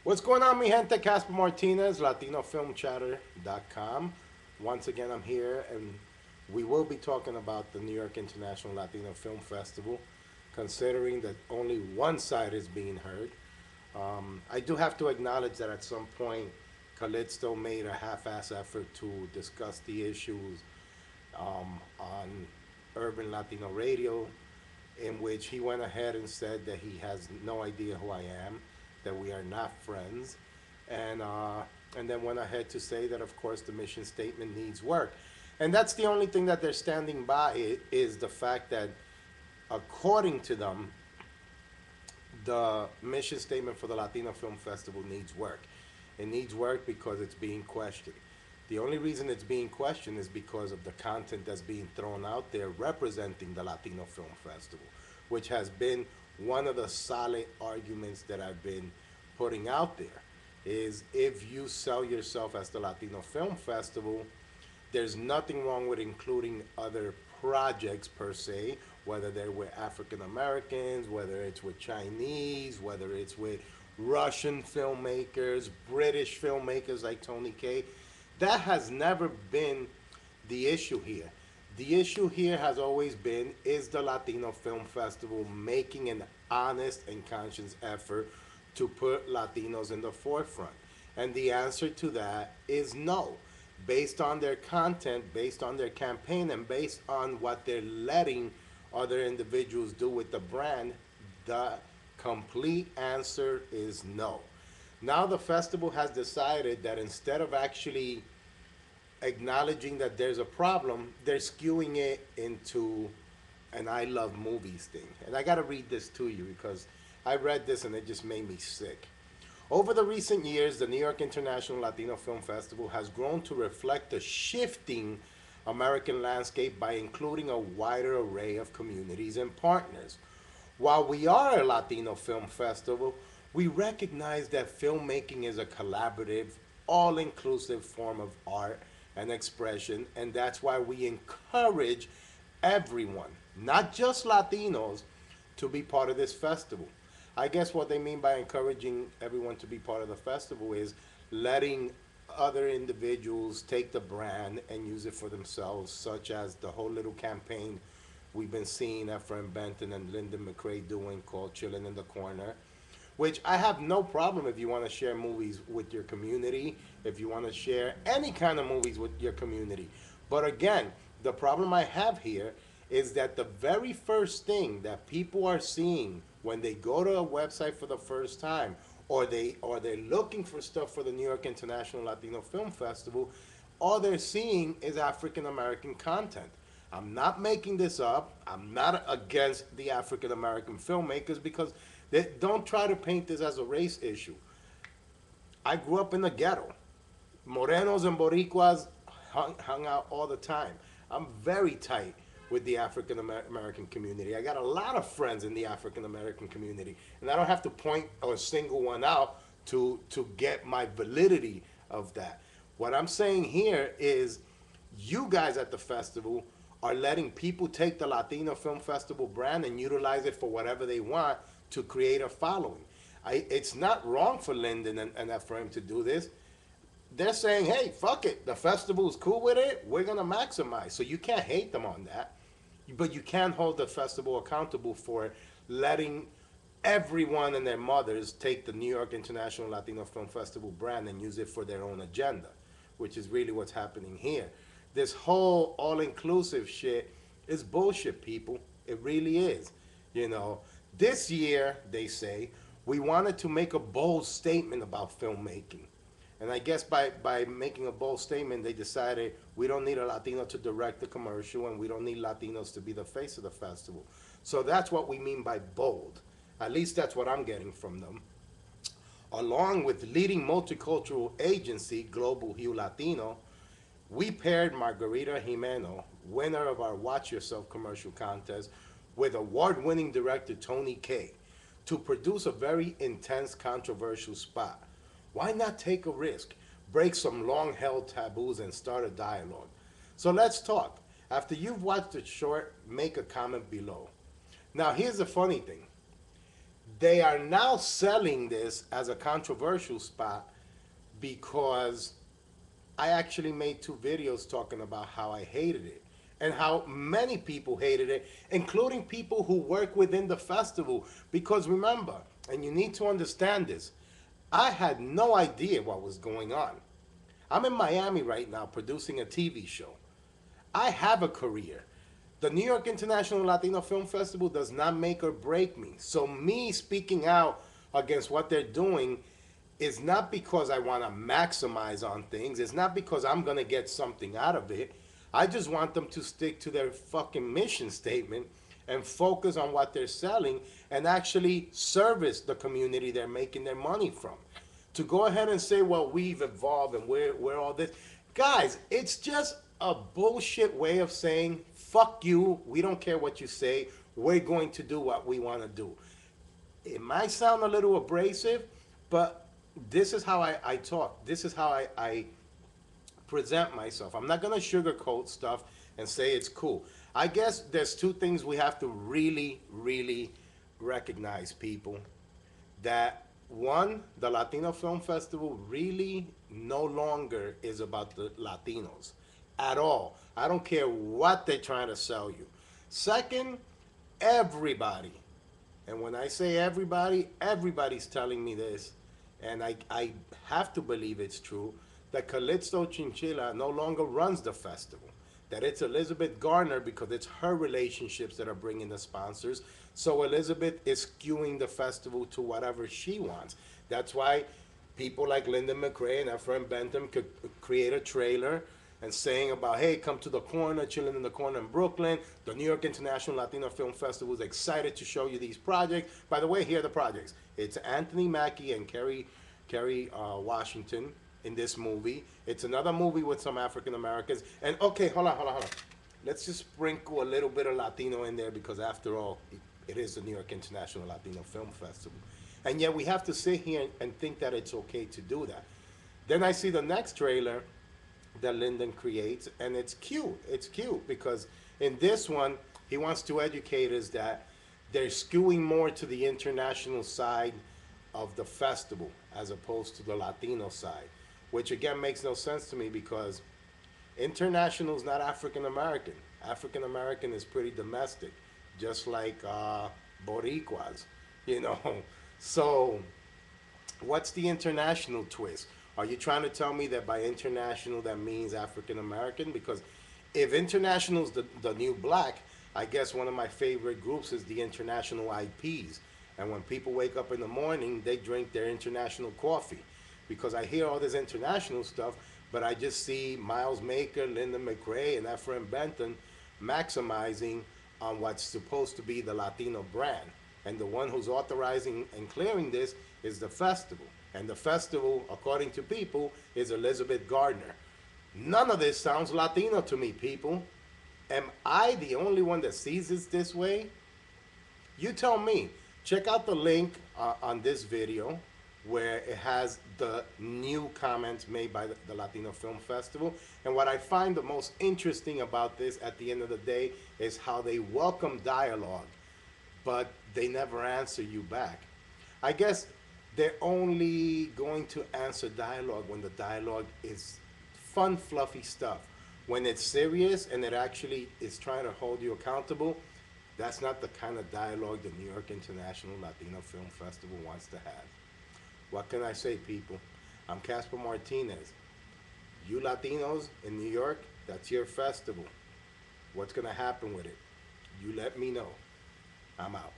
What's going on, mi gente? Casper Martinez, LatinoFilmChatter.com. Once again, I'm here, and we will be talking about the New York International Latino Film Festival, considering that only one side is being heard. I do have to acknowledge that at some point, Calixto made a half-ass effort to discuss the issues on Urban Latino Radio, in which he went ahead and said that he has no idea who I am, that we are not friends, and uh, and then went ahead to say that of course the mission statement needs work, and that's the only thing that they're standing by is the fact that according to them the mission statement for the Latino Film Festival needs work. It needs work because it's being questioned. The only reason it's being questioned is because of the content that's being thrown out there representing the Latino Film Festival, which has been one of the solid arguments that I've been putting out there. Is if you sell yourself as the Latino Film Festival, there's nothing wrong with including other projects per se, whether they're with African Americans, whether it's with Chinese, whether it's with Russian filmmakers, British filmmakers like Tony Kaye. That has never been the issue here. The issue here has always been, is the Latino Film Festival making an honest and conscious effort to put Latinos in the forefront? And the answer to that is no. Based on their content, based on their campaign, and based on what they're letting other individuals do with the brand, the complete answer is no. Now the festival has decided that instead of actually acknowledging that there's a problem, they're skewing it into an I love movies thing. And I got to read this to you because I read this and it just made me sick. Over the recent years, the New York International Latino Film Festival has grown to reflect the shifting American landscape by including a wider array of communities and partners. While we are a Latino film festival, we recognize that filmmaking is a collaborative, all inclusive form of art and expression, and that's why we encourage everyone, not just Latinos, to be part of this festival. I guess what they mean by encouraging everyone to be part of the festival is letting other individuals take the brand and use it for themselves, such as the whole little campaign we've been seeing Ephraim Benton and Lyndon McCrae doing called Chilling in the Corner, which I have no problem if you want to share movies with your community, if you want to share any kind of movies with your community. But again, the problem I have here is that the very first thing that people are seeing when they go to a website for the first time, or they're looking for stuff for the New York International Latino Film Festival, all they're seeing is African American content. I'm not making this up. I'm not against the African American filmmakers because they don't try to paint this as a race issue. I grew up in the ghetto. Morenos and Boricuas hung out all the time. I'm very tight with the African American community. I got a lot of friends in the African American community, and I don't have to point a single one out to get my validity of that. What I'm saying here is you guys at the festival are letting people take the Latino Film Festival brand and utilize it for whatever they want to create a following. It's not wrong for Lyndon and Ephraim to do this. They're saying, hey, fuck it. The festival's cool with it. We're going to maximize. So you can't hate them on that. But you can hold the festival accountable for letting everyone and their mothers take the New York International Latino Film Festival brand and use it for their own agenda, which is really what's happening here. This whole all-inclusive shit is bullshit, people. It really is. You know, this year, they say, we wanted to make a bold statement about filmmaking. And I guess by making a bold statement, they decided we don't need a Latino to direct the commercial and we don't need Latinos to be the face of the festival. So that's what we mean by bold. At least that's what I'm getting from them. Along with leading multicultural agency, Global Hue Latino, we paired Margarita Jimeno, winner of our Watch Yourself commercial contest, with award winning director Tony Kaye to produce a very intense, controversial spot. Why not take a risk, break some long held taboos, and start a dialogue? So let's talk. After you've watched the short, make a comment below. Now, here's the funny thing They are now selling this as a controversial spot because I actually made two videos talking about how I hated it and how many people hated it, including people who work within the festival. Because remember, and you need to understand this, I had no idea what was going on. I'm in Miami right now producing a TV show. I have a career. The New York International Latino Film Festival does not make or break me. So me speaking out against what they're doing is not because I want to maximize on things. It's not because I'm going to get something out of it. I just want them to stick to their fucking mission statement and focus on what they're selling and actually service the community they're making their money from. To go ahead and say, well, we've evolved and we're all this. Guys, it's just a bullshit way of saying, fuck you, we don't care what you say, we're going to do what we want to do. It might sound a little abrasive, but this is how I talk. This is how I present myself. I'm not going to sugarcoat stuff and say it's cool. I guess there's two things we have to really, really recognize, people. That one, the Latino Film Festival really no longer is about the Latinos at all. I don't care what they're trying to sell you. Second, everybody, and when I say everybody, everybody's telling me this, and I have to believe it's true, that Calixto Chinchilla no longer runs the festival. That it's Elizabeth Garner because it's her relationships that are bringing the sponsors. So Elizabeth is skewing the festival to whatever she wants. That's why people like Linda McRae and Ephraim Bentham could create a trailer and saying about, hey, come to the corner, chilling in the corner in Brooklyn. The New York International Latino Film Festival is excited to show you these projects. By the way, here are the projects. It's Anthony Mackie and Kerry Washington in this movie. It's another movie with some African Americans. And okay, hold on. Let's just sprinkle a little bit of Latino in there because after all, it is the New York International Latino Film Festival. And yet we have to sit here and think that it's okay to do that. Then I see the next trailer that Lyndon creates, and it's cute. It's cute because in this one, he wants to educate us that they're skewing more to the international side of the festival as opposed to the Latino side, which again makes no sense to me because international is not African American. African American is pretty domestic, just like Boricuas, you know. So what's the international twist? Are you trying to tell me that by international that means African American? Because if international is the new black, I guess one of my favorite groups is the International IPs. And when people wake up in the morning, they drink their international coffee. Because I hear all this international stuff, but I just see Miles Maker, Linda McRae, and Ephraim Benton maximizing on what's supposed to be the Latino brand. And the one who's authorizing and clearing this is the festival. And the festival, according to people, is Elizabeth Gardner. None of this sounds Latino to me, people. Am I the only one that sees it this way? You tell me. Check out the link on this video where it has the new comments made by the Latino Film Festival. And what I find the most interesting about this at the end of the day is how they welcome dialogue, but they never answer you back. I guess they're only going to answer dialogue when the dialogue is fun, fluffy stuff. When it's serious and it actually is trying to hold you accountable, that's not the kind of dialogue the New York International Latino Film Festival wants to have. What can I say, people? I'm Casper Martinez. You Latinos in New York, that's your festival. What's going to happen with it? You let me know. I'm out.